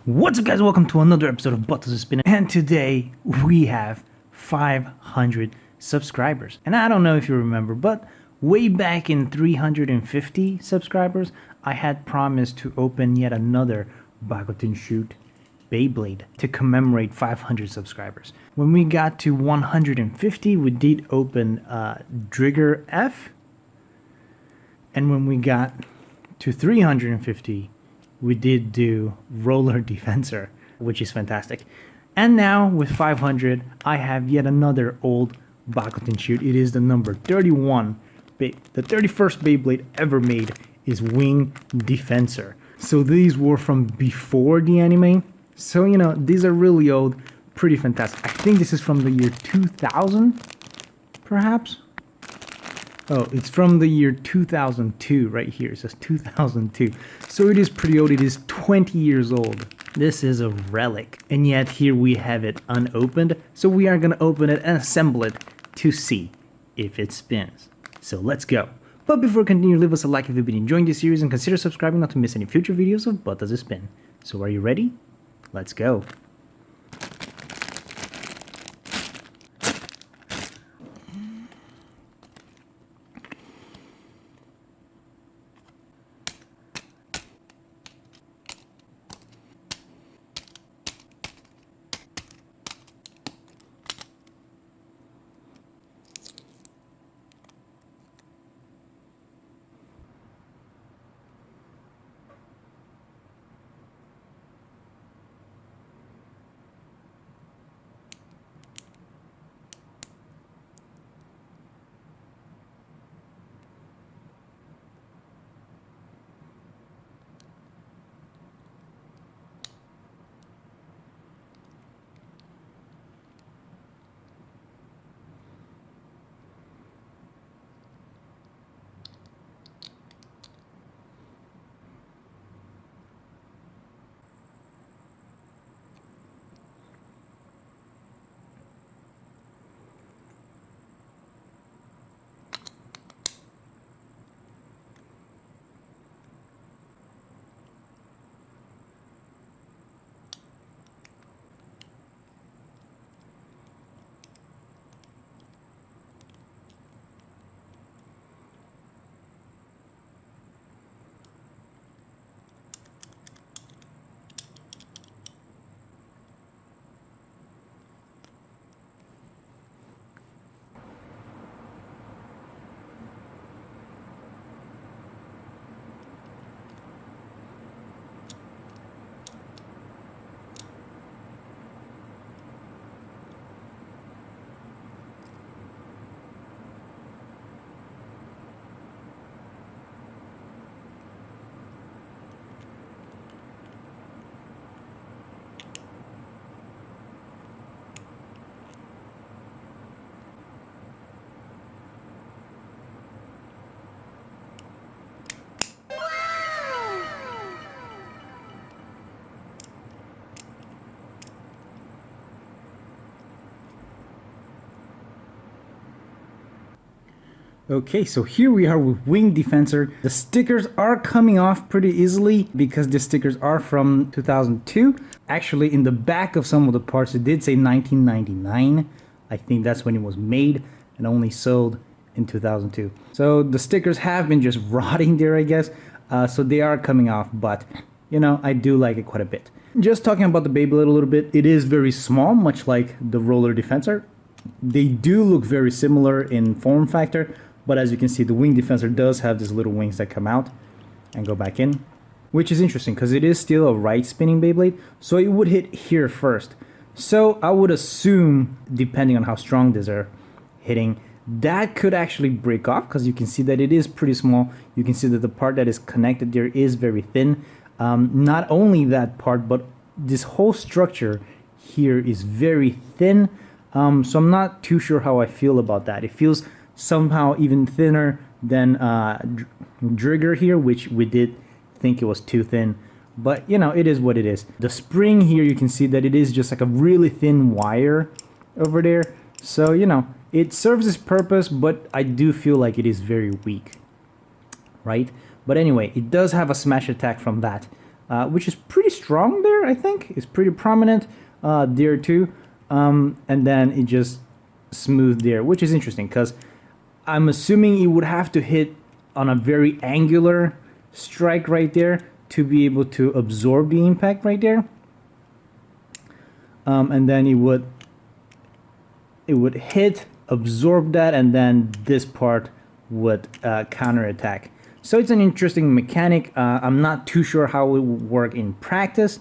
What's up, guys? Welcome to another episode of Buttons Spin, and today we have 500 subscribers. And I don't know if you remember, but way back in 350 subscribers, I had promised to open yet another Bakuten shoot Beyblade to commemorate 500 subscribers. When we got to 150, we did open Drigger F, and when we got to 350, we did do Roller Defensor, which is fantastic. And now with 500, I have yet another old Bakuten shoot. It is the number 31. The 31st Beyblade ever made is Wing Defensor. So these were from before the anime. So, you know, these are really old, pretty fantastic. I think this is from the year 2000, perhaps? Oh, it's from the year 2002 right here. It says 2002. So it is pretty old. It is 20 years old. This is a relic. And yet here we have it unopened. So we are going to open it and assemble it to see if it spins. So let's go. But before we continue, leave us a like if you've been enjoying this series and consider subscribing not to miss any future videos of What Does It Spin. So are you ready? Let's go. Okay, so here we are with Wing Defensor. The stickers are coming off pretty easily because the stickers are from 2002. Actually, in the back of some of the parts, it did say 1999. I think that's when it was made and only sold in 2002. So the stickers have been just rotting there, I guess. So they are coming off, but you know, I do like it quite a bit. Just talking about the Beyblade a little bit, it is very small, much like the Roller Defensor. They do look very similar in form factor, but as you can see, the Wing Defensor does have these little wings that come out and go back in, which is interesting because it is still a right spinning Beyblade, so it would hit here first. So I would assume, depending on how strong these are hitting, that could actually break off because you can see that it is pretty small. You can see that the part that is connected there is very thin. Not only that part, but this whole structure here is very thin. So I'm not too sure how I feel about that. It feels somehow even thinner than Drigger here, which we did think it was too thin. But, you know, it is what it is. The spring here, you can see that it is just like a really thin wire over there. So, you know, it serves its purpose, but I do feel like it is very weak, right? But anyway, it does have a smash attack from that. which is pretty strong there, I think. It's pretty prominent there too. And then it just smooth there, which is interesting because I'm assuming it would have to hit on a very angular strike right there to be able to absorb the impact right there. And then it would hit, absorb that, and then this part would counterattack. So it's an interesting mechanic. I'm not too sure how it would work in practice,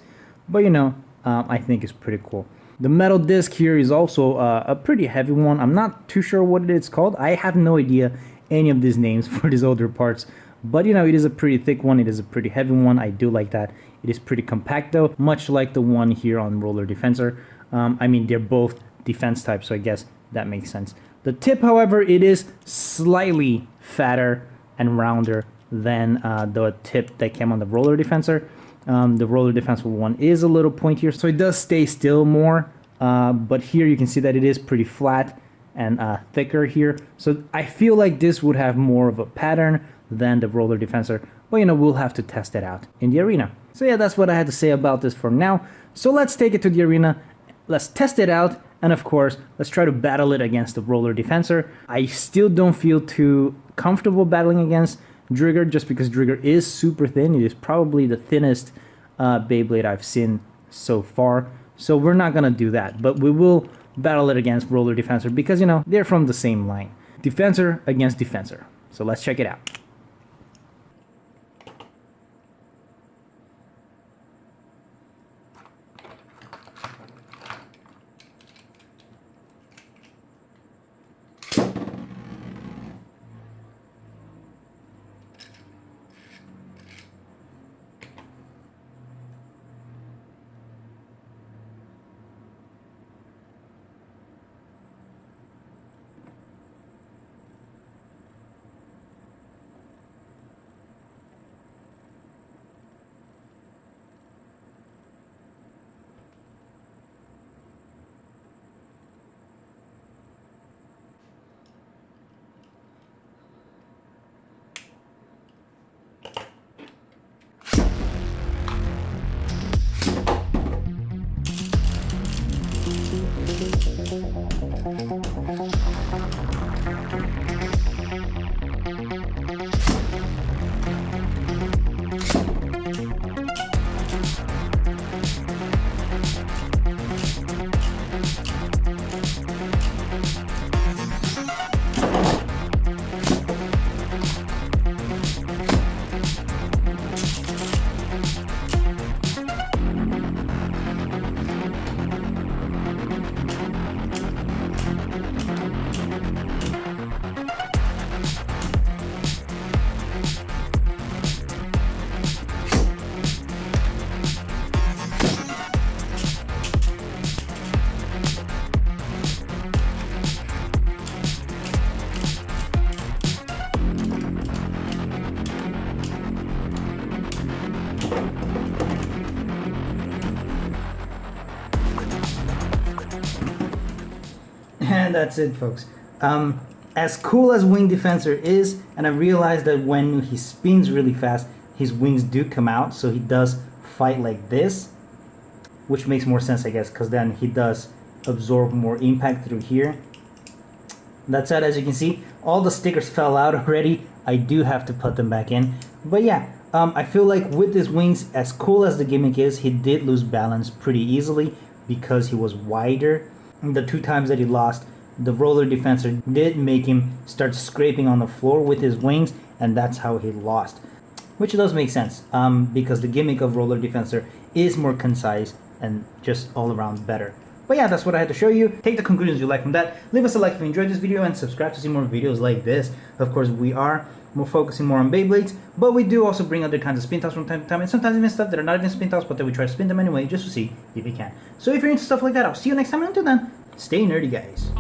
but you know, I think it's pretty cool. The metal disc here is also a pretty heavy one. I'm not too sure what it's called. I have no idea any of these names for these older parts, but you know, it is a pretty thick one. It is a pretty heavy one. I do like that. It is pretty compact though, much like the one here on Roller Defensor. I mean, they're both defense types, so I guess that makes sense. The tip, however, it is slightly fatter and rounder than the tip that came on the Roller Defensor. The Roller Defensor one is a little pointier, so it does stay still more, but here you can see that it is pretty flat and thicker here. So I feel like this would have more of a pattern than the Roller Defensor, but you know, we'll have to test it out in the arena. So yeah, that's what I had to say about this for now. So let's take it to the arena, let's test it out, and of course, let's try to battle it against the Roller Defensor. I still don't feel too comfortable battling against Drigger just because Drigger is super thin. It is probably the thinnest Beyblade I've seen so far. So we're not gonna do that, but we will battle it against Roller Defensor because, you know, they're from the same line. Defensor against Defensor. So let's check it out. And that's it, folks. As cool as Wing Defensor is, and I realized that when he spins really fast, his wings do come out, so he does fight like this, which makes more sense, I guess, because then he does absorb more impact through here. That said, as you can see, all the stickers fell out already. I do have to put them back in. But yeah, I feel like with his wings, as cool as the gimmick is, he did lose balance pretty easily because he was wider. And the 2 times that he lost, the Roller Defensor did make him start scraping on the floor with his wings, and that's how he lost. Which does make sense, because the gimmick of Roller Defensor is more concise and just all around better. But yeah, that's what I had to show you. Take the conclusions you like from that. Leave us a like if you enjoyed this video and subscribe to see more videos like this. Of course, we are focusing more on Beyblades, but we do also bring other kinds of spin toss from time to time, and sometimes even stuff that are not even spin toss, but that we try to spin them anyway just to see if we can. So if you're into stuff like that, I'll see you next time, and until then, stay nerdy, guys.